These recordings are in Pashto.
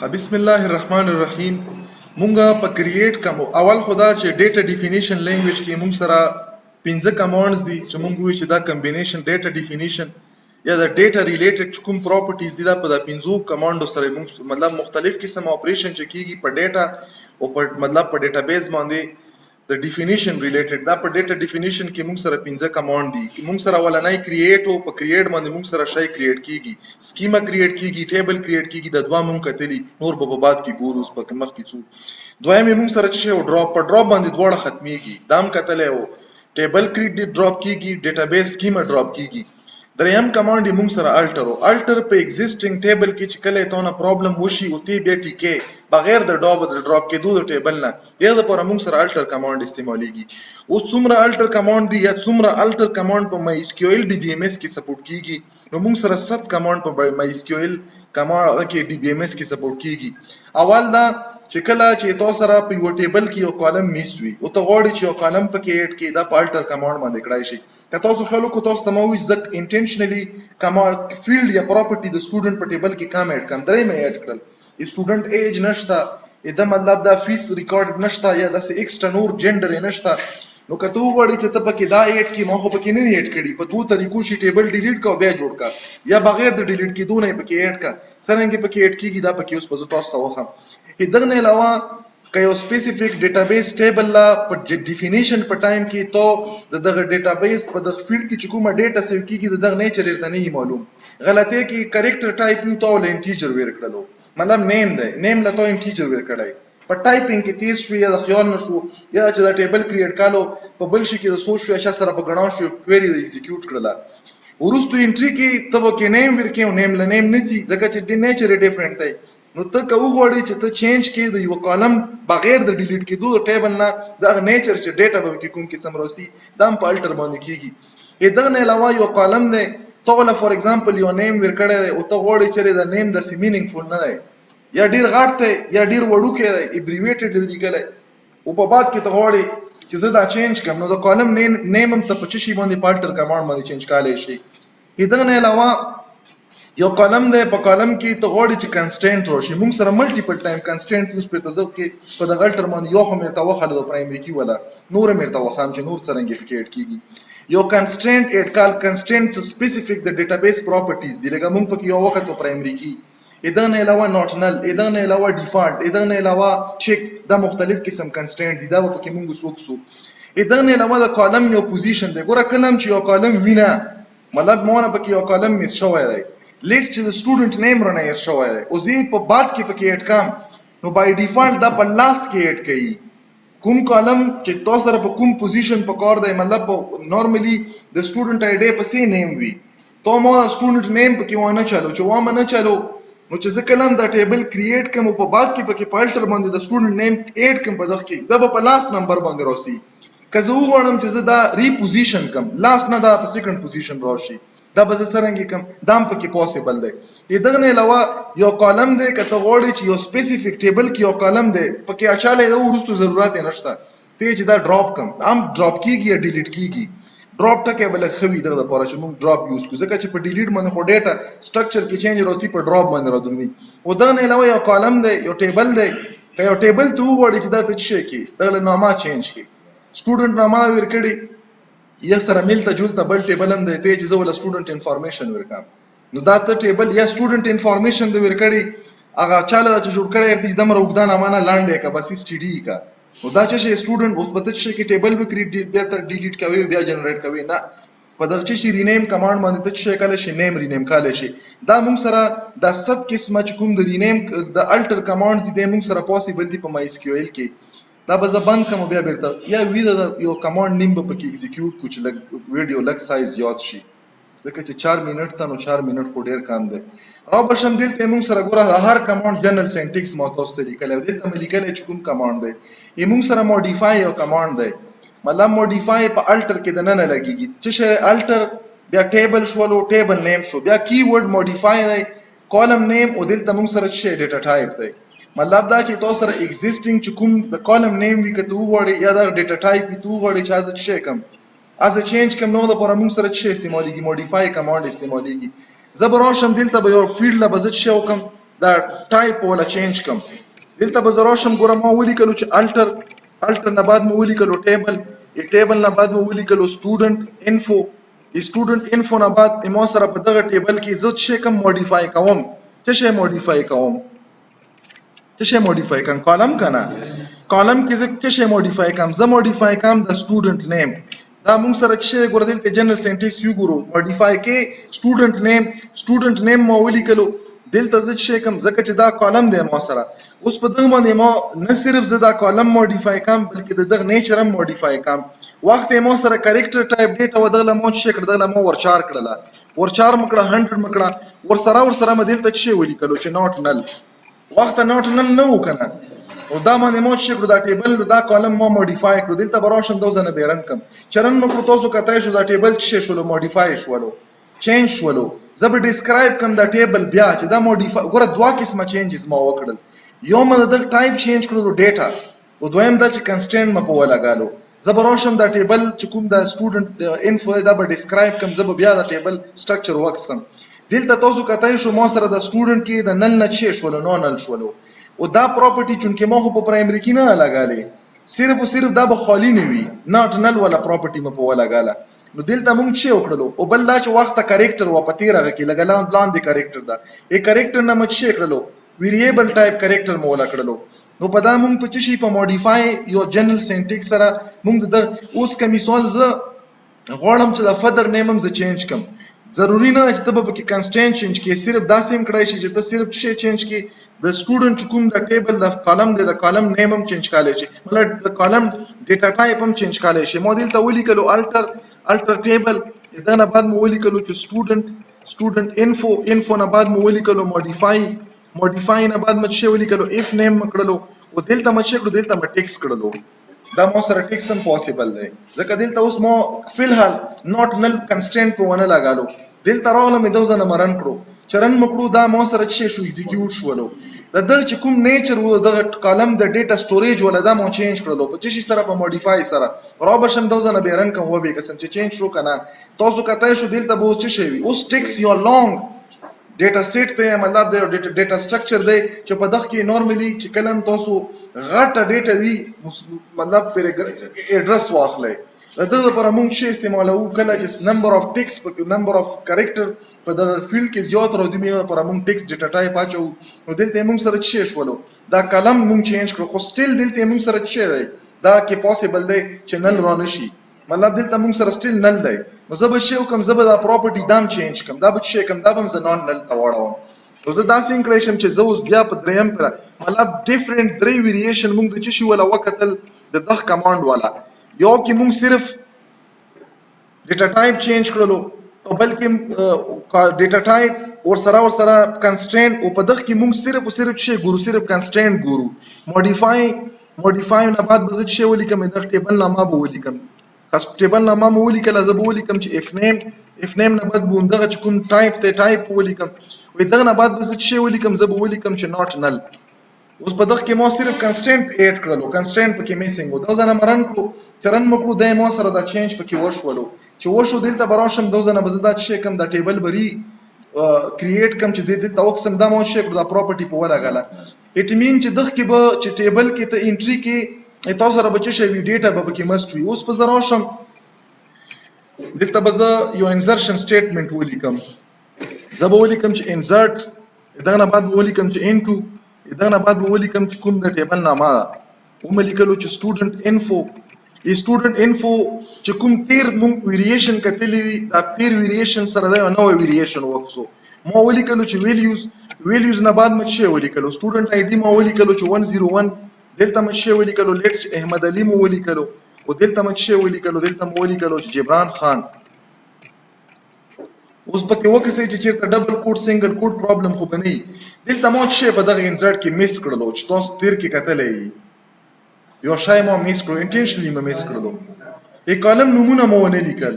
بسم الله الرحمن الرحیم. مونږه په کریټ کوم اول خدا چې ډیټا ډیفینیشن لینګویج کې مونږ سره 15 کمانډز دي چې مونږ وایو چې دا کمبینیشن ډیټا ډیفینیشن یا د ډیټا ریلیټډ کوم پراپرټیز دي دا په 15 کمانډو سره مونږ مطلب مختلف قسم اپریشن چې کیږي په ډیټا او په مطلب په ډیټابیس باندې د ډیفینیشن ریلیټډ دا په ډیټا ډیفینیشن کې مونږ سره 15 کمانډ دي چې مونږ سره ولنۍ کریټ او په کریټ باندې مونږ سره شای کریټ کیږي سکیما کریټ کیږي ټیبل کریټ کیږي د دوه مونږ کتلی نور په بعد کې ګورو اوس په مخ کې څو دویم مونږ سره چې او ډراپ په ډراپ باندې دواړه ختميږي دام کتلې او ټیبل کریټ ډراپ کیږي ډیټابیس سکیما ډراپ کیږي دریم کمانډ مونږ سره الټر په ایگزیسټینګ ټیبل کې چې کله ته نه پرابلم وشي او تی بیا ټیکې بغیر د ډراپ کېدو د ټیبل نه دغه لپاره مونږ سره الټر کمانډ استعمالېږي. اوس څومره الټر کمانډ دي یا څومره الټر کمانډ په مای اس کیو ایل ډي بي ام اس کې سپورټ کیږي نو مونږ سره 7 کمانډ په مای اس کیو ایل کمانډ کې ډي بي ام اس کې سپورټ کیږي. اول دا چې کله چې تاسو سره په یو ټیبل کې یو کالم میس وي او ته غواړئ چې یو کالم پکې اډ کړئ دا په الټر کمانډ باندې کړای شي. که تاسو خلکو کو تاسو تموي ځک انټینشنلی کمانډ فیلډ یا پراپرټي د سټوډنټ په ټیبل کې کم اډ کم درې مې اډ کړل سټوډنټ ایج نشته دا مطلب دا فیس ریکارډ نشته یا د ایکسټرا نور جندر نشته نو که ته وغواړې چې ته پکې دا اډ کې ما خو پکې نه اډ کړي په دوه طریقو شي ټیبل ډیلیټ کا او بیا جوړ کا یا بغیر د ډیلیټ کېدو نه پکې اډ کا څنګه پکې اډ کیږي دا پکې اوس په تاسو ته وخم دغه نه علاوه که یو سپیسیفیک ډیټابیس ټیبل لا په ډیفینیشن په ټایم کې تو دغه ډیټابیس په دغه فیلډ کې چې کومه ډیټا سیو کیږي دغه نیچر ورته نه معلوم غلطه کې کریکټر ټایپ یو تو ول انټیجر ور کړلو مطلب نیم دی نیم لا تو انټیجر ور کړای په ټایپینګ کې تیز شو یا د خیال نشو یا چې دا ټیبل کریټ کالو په بل شي کې د سوچ شو یا سره په غناو شو کویری د ایگزیکیوټ کړل ورستو انټری کې تبو کې نیم ورکې نیم ل نیم نه چی ځکه چې د نیچر ډیفرنٹ دی نو ته که وغواړې چې ته چینج کړې د یو کالم بغیر د ډیلیټ کېدو د ټیبل نه د نیچر چې ډیټا به کې کوم قسم راسي دا په الټر باندې کیږي. دغه نه علاوه یو کالم دی ته ول فور ایگزامپل یو نیم ورکړی او ته غواړې چې د نیم د سی مینینګفول نه دی یا ډیر غاټ دی یا ډیر وړوکی دی ابریویټډ لیکلی او په بعد کې ته غواړې چې زه دا چینج کړم نو د کالم نیم هم ته په څه شي باندې په الټر کمانډ باندې چینج کولی شي. دغه نه علاوه یو کالم دی په کالم کې ته غواړې چې کنسټنټ راشي مونږ سره ملټیپل ټایم کنسټنټ یوز پرې تاسو کې په دغه الټر باندې یو هم مرته وخاله د پرایمری کی ولا نور مرته وخام چې نور څنګه پکې کېږي یو کنسټنټ اډ کال کنسټنټ سپیسیفیک د ډیټابیس پراپرټیز دی لکه مونږ پکې یو وخت په پرایمری کی دغه نه علاوه نوټ نل دغه نه علاوه ډیفالت دغه نه علاوه چیک دا مختلف قسم کنسټنټ دي دا پکې مونږ سوکسو دغه نه علاوه د کالم یو پوزیشن دی ګوره کلم چې یو کالم وینه مطلب مونږ پکې یو کالم میس شوی دی لیټس چې د سټوډنټ نیم رانه هیر شوی دی او زه په بعد کې پکې اډ کم نو بای ډیفالت دا په لاست کې اډ کړي کوم کالم چې تاسو سره په کوم پوزیشن په کار دی مطلب نورمالي د سټوډنټ آی ډی په سی نیم وي تو مو سټوډنټ نیم پکې ونه چالو چې وامه نه چالو نو چې زه کلم دا ټیبل کریټ کوم په بعد کې پکې په الټر باندې د سټوډنټ نیم اډ کوم په دغه کې دا په لاست نمبر باندې راسي که زه وغواړم چې زه دا ریپوزیشن کوم لاست نه دا په سیکنډ پوزیشن راشي دا به څنګه کوم دام پکې پوسیبل دی. دغه نه علاوه یو کالم دی که ته غواړې چې یو سپیسیفیک ټیبل کې یو کالم دی پکې اچاله د ورستو ضرورت نشته ته چې دا ډراپ کم هم ډراپ کیږي یا ډیلیټ کیږي ډراپ ټکه بل خوي دغه لپاره چې موږ ډراپ یوز کوو ځکه چې په ډیلیټ باندې خو ډیټا سټرکچر کې چینج راځي په ډراپ باندې راځي او دغه نه علاوه یو کالم دی یو ټیبل دی که یو ټیبل ته وغواړې چې دا ته څه کی دغه نامه چینج کی سټوډنټ نامه ورکړي یا سره ملته جوړته بل ټیبل هم دی ته چې زه ول سټوډنټ انفارمیشن ورکم نو دا ته ټیبل یا سټوډنټ انفارمیشن دی ورکړي هغه چاله چې جوړ کړی دې د مروګدان امانه لاندې کا بس اس ټی ډی کا نو دا چې سټوډنټ اوس پته چې کې ټیبل به کریټ بیا تر ډیلیټ کوي بیا جنریټ کوي نه په دغه چې رینیم کمانډ باندې ته چې کله شي نیم رینیم کاله شي دا موږ سره د 7 قسمه چې کوم د رینیم د الټر کمانډز دي موږ سره پوسیبل دي په مای اس کیو ایل کې دا به زبان کوم بیا بیرته یا وی دا یو کمانډ نیم په کې ایگزیکیوټ کوچ لګ ویډیو لګ سایز زیات شي ځکه چې 4 منټ ته نو 4 منټ خو ډیر کم دی او بشم دلته موږ سره ګوره هر کمانډ جنرال سینټیکس مو تاسو ته لیکل او دلته مې لیکل چې کوم کمانډ دی موږ سره موډیفای یو کمانډ دی مطلب موډیفای په الټر کې د نه لګیږي چې الټر بیا ټیبل شولو ټیبل نیم شو بیا کی ورډ موډیفای دی کالم نیم او دلته موږ سره چې ډیټا ټایپ دی مطلب دا چې تاسو سره ایگزیسټینګ چې کوم د کالم نیم وی کته وړي یا د ډیټا ټایپ وی تو وړي چې از څه کم از چینج کم نو د پر موږ سره چې استعماليږي موډیفای کمانډ استعماليږي زبر راشم دلته به یو فیلډ لا بزت شو کم دا ټایپ ولا چینج کم دلته به زه راشم ګوره ما ولیکلو چې الټر نه بعد مو ولیکلو ټیبل ټیبل نه بعد مو ولیکلو سټوډنټ انفو سټوډنټ انفو نه بعد ما سره په دغه ټیبل کې زه څه کوم موډیفای کوم څه شی موډیفای کوم کالم کنه کالم کې زه څه شی موډیفای کوم زه موډیفای کوم د سټوډنټ نیم دا موږ سره چې ګوره دلته جنرال سنټنس یو ګورو موډیفای کې سټوډنټ نیم مو ولیکلو دلته زه څه کوم ځکه چې دا کالم دی ما سره اوس په دغه باندې ما نه صرف زه دا کالم موډیفای کوم بلکې دغه نیچر هم موډیفای کوم وخت ما سره کریکټر ټایپ ډیټا ودغله مو څه کړ دغله مو ورچار کړله ورچار مکړه 100 مکړه ورسره مدلته څه ولیکلو چې نوٹ نل وخت نوٹ نل نه وکنه او دا باندې مو څه کړو دا ټیبل دا کالم مو موډیفای کړو دلته براشم دوزنه بیرن کم چرن مکړو تاسو کتای شو دا ټیبل څه شولو موډیفای شولو چینج شولو زه به ډیسکرایب کوم دا ټیبل بیا چې دا موډیفای ګوره دوه قسمه چینجز ما وکړل یو مده د ټایپ چینج کړو ډیټا او دویم دا چې کنسټنټ م په ولاګالو زه به راشم دا ټیبل چې کوم دا سټوډنټ انفو دا به ډیسکرایب کوم زه به بیا دا ټیبل سټرکچر وکسم دلته تاسو کتای شو ما سره د سټوډنټ کې د نل نه څه شولو نو نل شولو او دا پراپرټي چونکه ما خو په پرایمري کې نه لګالې صرف دا به خالی نه وي ناٹ نل ولا پراپرټي م په ولاګاله نو دلته مونږ څه وکړلو او بل دا چې وخت کریکټر و پتی راغی کې لګلان لاندې کریکټر دا ای کریکټر نه مچ څه کړلو ویریبل ټایپ کریکټر مو ولا کړلو نو په دا مونږ په څه شي په موډیفای یو جنرال سنټیکس سره مونږ د اوس کمی مثال ز غواړم چې دا فدر نیمم ز چینج کم ضروری نه چې تبه کې کنسټنټ چینج کې صرف دا سیم کړای شي چې ته صرف څه چینج کې د سټوډنټ کوم د ټیبل د کالم د کالم نیم هم چینج کولای شي مطلب د کالم ډیټا ټایپ هم چینج کولای شي مودیل ته ولیکلو الټر ټیبل دا نه بعد مو ولیکلو چې سټوډنټ انفو نه بعد مو ولیکلو موډیفای نه بعد مچ ولیکلو اف نیم کړلو او دلته مچ کړو دلته م ټیکس کړلو دا مو سره ټیکس هم پوسیبل دی ځکه دلته اوس مو فلحال نوٹ نل کنسټنټ په ونه لګالو دلته راولم دوزنه مرن کړو چرن مکړو دا مو سره چې شو ایگزیکیوټ شولو د دغه چې کوم نیچر و دغه کالم د ډیټا سټوریج ولا دا مو چینج کړلو په چې سره په موډیفای سره را بشم دوزنه بیرن کوم و به قسم چې چینج شو کنه تاسو کتای شو دلته به اوس څه شي اوس ټیکس یو لانګ ډیټا سیټ ته مطلب د ډیټا سټرکچر دی چې په دغه کې نورمالي چې کلم تاسو غټه ډیټا وی مطلب پر اډرس واخلئ دغه لپاره موږ شی استعمالو کله چې نمبر اف ټیکس په نمبر اف کریکټر په دغه فیلډ کې زیات راو دی لپاره موږ ټیکس ډیټا ټایپ اچو نو دلته موږ سره څه شولو دا کلم موږ چینج کړو خو سټیل دلته موږ سره څه دی دا کې پوسیبل دی چې نل رانه شي مطلب دلته موږ سره سټیل نل دی نو زه به شی کوم زه به دا پراپرټي دام چینج کوم دا به شی کوم دا به زه نون نل ته واړوم نو زه داسې انکریشن چې زه اوس بیا په دریم پر مطلب ډیفرنٹ درې ویریشن موږ د چی شي ولا وکتل د دغه کمانډ والا یو کې موږ صرف ډیټا ټایپ چینج کړلو او بلکې ډیټا ټایپ اور سره کنسټنټ او په دغه کې موږ صرف شی ګورو صرف کنسټنټ ګورو موډیفای نه بعد به څه ولیکم د ټیبل نامه به ولیکم خاص ټیبل نامه مو ولیکل زه به ولیکم چې اف نیم نه بعد به دغه کوم ټایپ ولیکم وې دغه نه بعد به څه ولیکم زه به ولیکم چې نوٹ نل اوس په دغه کې مو صرف کنسټنټ اډ کړلو کنسټنټ پکې میسنګ و دا ځنه مرن کړو چرن مکړو د مو سره دا چینج پکې وشولو چې وشو دلته براشم دوزنه بزدا چې کوم دا ټیبل بری کریټ کوم چې دلته وکسم دا مو شي دا پراپرټي په ولا غاله اټ مین چې دغه کې به چې ټیبل کې ته انټری کې تاسو سره بچی شي ډیټا به کې مست وي اوس په زراشم دلته به یو انسرشن سټیټمنټ ولیکم زه به ولیکم چې انسرټ دغه نه بعد ولیکم چې انټو دغه نه بعد ولیکم چې کوم د ټیبل نامه او ملیکلو چې سټوډنټ انفو چې کوم تیر مونږ ویریشن کتلی دا تیر ویریشن سره دا نو ویریشن وکسو مو ولیکلو چې ویلیوز نه بعد مچ ولیکلو سټوډنټ آی ډی مو ولیکلو چې 101 دلته مچ ولیکلو لیټس احمد علي مو ولیکلو او دلته مچ ولیکلو چې جبران خان اوس پکې وکسې چې چیرته ډبل کوډ سنگل کوډ پرابلم خو بنئ دلته مو چې په دغه انسرټ کې میس کړلو چې تاسو تیر کې کتلې یو شای مو میس کړو انټینشنلی مو میس کړلو یک کالم نمونه مو نه لیکل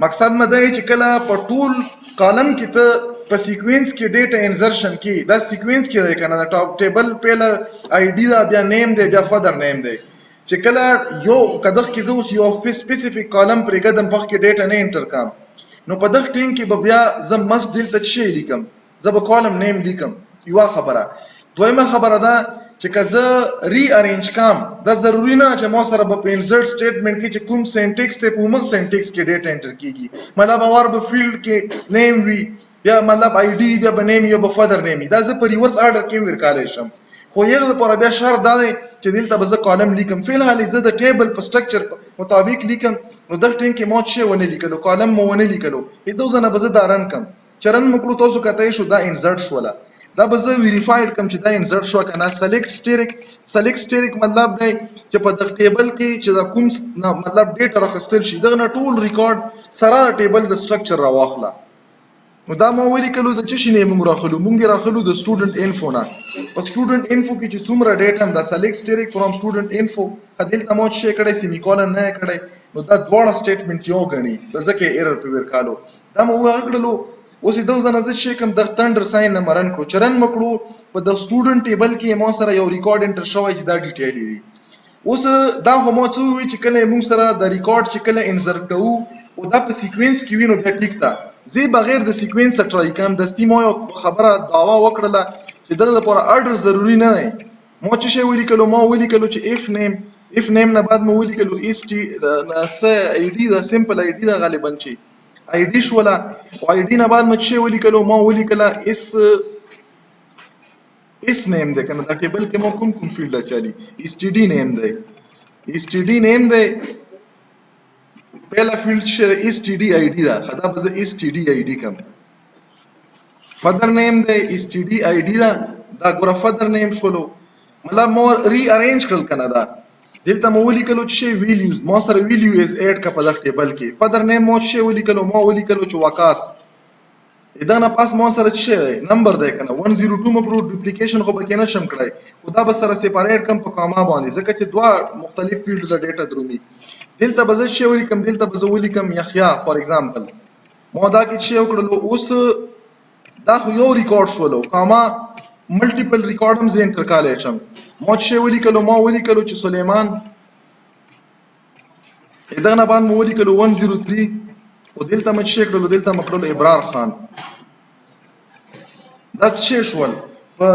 مقصد مې دا چې کله په ټول کالم کې ته په سیکوینس کې ډیټا انسرشن کې دا سیکوینس کې دی کنه دا ټاپ ټیبل پیلر آی ډی دا بیا نیم دی بیا فادر نیم دی چې کله یو کدغ کې زوس یو سپیسیفیک کالم پر قدم پخ کې ډیټا نه انټر کام نو په دغه ټیم کې به بیا زه مست دلته شی لیکم زه به کالم نیم لیکم یوه خبره. دویمه خبره ده چې که زه ری ارینج کام دا ضروري نه چې ما سره به په انسرټ سټیټمنټ کې چې کوم سینټیکس دی په همغه سینټیکس کې ډیټا انټر کیږي. مطلب اور به فیلډ کې نیم وي یا مطلب آی ډي بیا به نیم یا به فادر نیم وي. دا زه په ریورس آرډر کې ورکولی شم. خو یغه لپاره بیا شرط دا دی چې دلته به زه کالم لیکم. فی الحال زه د ټیبل په سټرکچر مطابق لیکم. نو دغه ټیم کې ما څه ونه لیکلو، کالم مو ونه لیکلو. دو ځنه به زه دا رن کم چې رن مو کړو تاسو کته شو دا انسرټ شوله. دا به زه ویریفاید کم چې دا انسرټ شو کنه. سلیکټ سټیرک مطلب دی چې په دغه ټیبل کې چې دا کوم مطلب ډیټا راخستل شي دغه نه ټول ریکارډ سره ټیبل د سټرکچر راواخله. نو دا ما ولیکلو د څه شي نه موږ راخلو، موږ راخلو د سټوډنټ انفو نه. په سټوډنټ انفو کې چې څومره ډیټا دا سلیکټ سټیرک فرام سټوډنټ انفو دلته مو څه کړی سیمیکولن نه کړی. نو دا دواړه سټیټمنټ یو غني د ځکه ایرر په ورکالو. دا مو وغړلو. اوس د ځنه ز چې کوم د تندر ساين نه مرن کړو چرن مکړو په د سټوډنټ ټیبل کې مو سره یو ریکارډ انټر شوی چې دا ډیټیل دی. اوس دا هم څه وی چې کله موږ سره د ریکارډ چې کله انسرټ کوو او دا په سیکوینس کې وینو بیا ټیک تا زی بغیر د سیکوینس ټرای کوم د ستی مو خبره داوا وکړه چې دغه لپاره آرډر ضروری نه دی. مو چې شی ولیکلو ما ولیکلو چې اف نیم نه بعد مو ولیکلو اس ټي د ای ډي د سمپل ای ډي د غالبا چی ای ډي شولا او ای ډي نه بعد مو چې ولیکلو ما ولیکلا اس نیم ده کنه دا ټیبل کې مو کوم فیلډ چالي اس ټي ډي نیم ده. اس ټي ډي نیم ده پہلا فیلډ چې اس ټي ډي ای ډي دا خدا به اس ټي ډي ای ډي کم. فادر نیم ده اس ټي ډي ای ډي دا ګوره فادر نیم شولو مطلب مو ری ارینج کړل کنه. دا دلته مو ولیکلو چې ویلیوز ما سره ویلیو از اډ کا په دغه ټیبل کې. فادر نیم مو چې ولیکلو ما ولیکلو چې وکاس ادا نه پاس مو سره چې نمبر ده کنه 102 مکرو ډوپلیکیشن خو به کې نشم کړای. خدا به سره سیپریټ کم په کاما باندې ځکه چې دوه مختلف فیلډ د ډیټا درومي. دلته به زه چې ولیکم دلته به زه ولیکم یحیا فار ایگزامپل مو دا کې چې وکړلو. اوس دا خو یو ریکارډ شولو کاما ملټیپل ریکارډ هم زه انټر کالای شم. مو چې ولیکلو ما ولیکلو چې سليمان دغه نه باندې مو ولیکلو 103 او دلته مې چې کړلو دلته مکړلو ابرار خان. دا چې شول په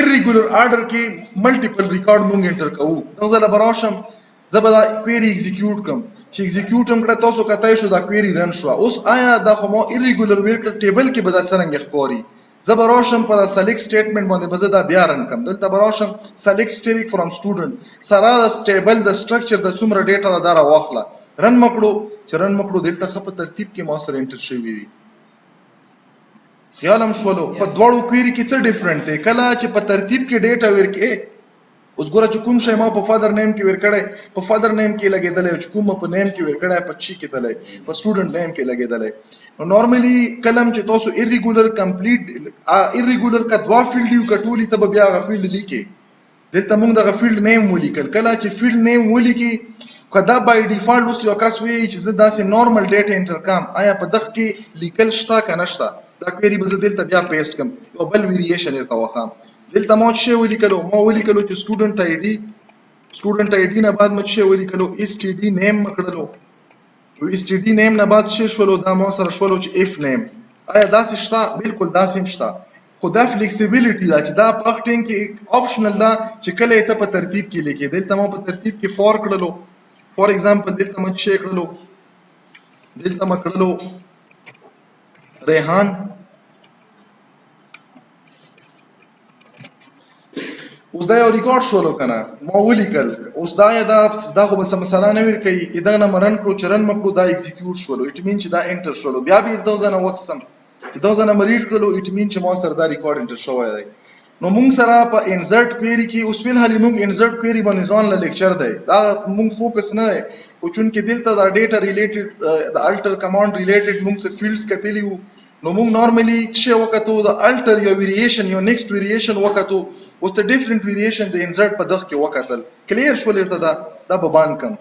irregular order کې ملټیپل ریکارډ مونږ انټر کوو. دا زله براشم زبدا کويري ایگزیکیوټ کوم چې ایگزیکیوټ هم کړه تاسو کتای شو دا کويري رن شو. اوس آیا دا خو مو irregular ورکړ ټیبل کې به دا څنګه ښکاري. زبراشم په سلیکټ سټیټمنټ باندې به زه دا بیا رن کوم. دلته براشم سلیکټ سټیک فرام سټوډنټ سره د ټیبل د سټرکچر د څومره ډیټا دا راواخله رن مکړو چې رن مکړو دلته خپ ترتیب کې ما سره انټر شوی دی. خیالم شولو په دواړو کويري کې څه ډیفرنٹ دی. کله چې په ترتیب کې ډیټا ورکې اوس ګوره چې کوم شی ما په فادر نیم کې ورکړی په فادر نیم کې لګیدل چې کوم په نیم کې ورکړی په چی کې دلای په سټوډنټ نیم کې لګیدل. نو نورمالي کلم چې تاسو irregular کمپلیټ irregular کا دوا فیلډ یو کټولي ته بیا غ فیلډ لیکي. دلته موږ دغه فیلډ نیم ولیکل. کله چې فیلډ نیم ولیکي کدا بای ډیفالت اوس یو کس وی چې زه داسې نورمال ډیټا انټر کم آیا په دغه کې لیکل شته کنه شته. دا کويري به زه دلته بیا پیسټ کم یو بل ویریشن ورته وخم. دلته مو چې ولیکلو ما ولیکلو چې سټوډنټ آی ډي نه بعد مو چې ولیکلو اس ټي ډي نیم مکړلو. اس ټي ډي نیم نه بعد چې شولو دا مو سره شولو چې اف نیم. آیا داسې شته؟ بالکل داسې هم شته. خو دا فلیکسیبিলিټی دا چې دا پختین کې آپشنل دا چې کله ته په ترتیب کې لیکي. دلته مو په ترتیب کې فور کړلو. فور ایگزامپل دلته مو چې کړلو دلته مو کړلو ریحان. اوس دا یو ریکارډ شولو کنه ما ولیکل. اوس دا خو بل څه مسله نه ور کوي. ادا نه مرن کړو چرن مکړو دا ایگزیکیوټ شولو. اټ مین چې دا انټر شولو. بیا به دا ځنه وکسم چې دا ځنه مریډ کړلو. اټ مین چې ما سره دا ریکارډ انټر شوی دی. نو موږ سره په انسرټ کويري کې اوس فل حالي موږ انسرټ کويري باندې ځان له لیکچر دی. دا موږ فوکس نه دی خو چون کې دلته دا ډیټا ریلیټډ د الټر کمانډ ریلیټډ موږ څه فیلډز کتلی وو. نو موږ نورمالي چې وکړو د الټر یو ویریشن یو نیکسټ ویریشن وکړو. اوس ډیفرنٹ ویریشن د انسرټ په دغه کې وکړل. کلیر شولې ته دا به باندې کم